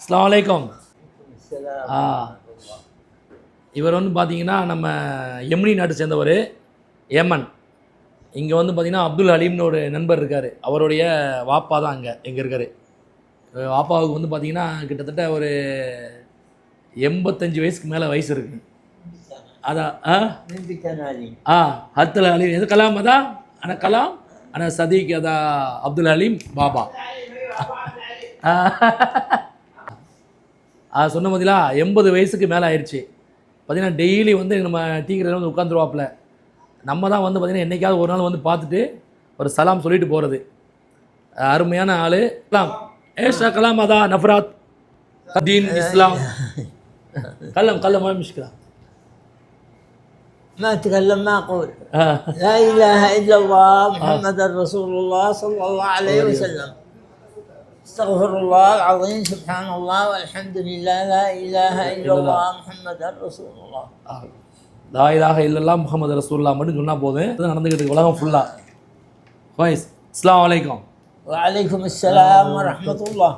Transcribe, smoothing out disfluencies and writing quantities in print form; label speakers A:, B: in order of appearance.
A: அஸ்ஸலாமு அலைக்கும். இவர் வந்து பார்த்தீங்கன்னா நம்ம யெமனி நாட்டை சேர்ந்தவர், ஏமன். இங்கே வந்து பார்த்தீங்கன்னா அப்துல் ஹலீம்னு ஒரு நண்பர் இருக்கார், அவருடைய வாப்பா தான் இங்கே இருக்கார். வாப்பாவுக்கு வந்து பார்த்தீங்கன்னா கிட்டத்தட்ட ஒரு 85 வயசுக்கு மேலே வயசு இருக்குது. அதான் அப்துல் ஹலீம் எது கலாம் அதான் ஆனால் கலாம் ஆனால் சதீக் அதான் அப்துல் ஹலீம் பாபா. சொன்ன பதிலா 80 வயசுக்கு மேலே ஆயிடுச்சு. பார்த்தீங்கன்னா டெய்லி வந்து நம்ம டீ கடையில் வந்து உட்காந்துருவாப்புல. நம்ம தான் வந்து பார்த்திங்கன்னா என்றைக்காவது ஒரு நாள் வந்து பார்த்துட்டு ஒரு சலாம் சொல்லிட்டு போகிறது. அருமையான ஆள். கலாம் ஏஷா கலாம் அதா நஃபராத் தீன் இஸ்லாம் கல்லம் கல்லம் مشكلة
B: ما أتكلم ما أقول لا إله إلا الله محمد رسول الله صلى الله عليه وسلم استغفر الله العظيم سبحان الله والحمد لله لا إله إلا الله محمد رسول الله.
A: லா இலாஹ இல்லல்லாஹ் முஹம்மது ரசூலுல்லாஹ் மட்டும் சொன்னால் போதும். இது நடந்துக்கிட்டு இருக்கு உலகம் ஃபுல்லாக. வாய்ஸ் அஸ்ஸலாமு அலைக்கும்.
B: وعليكم السلام ورحمة الله.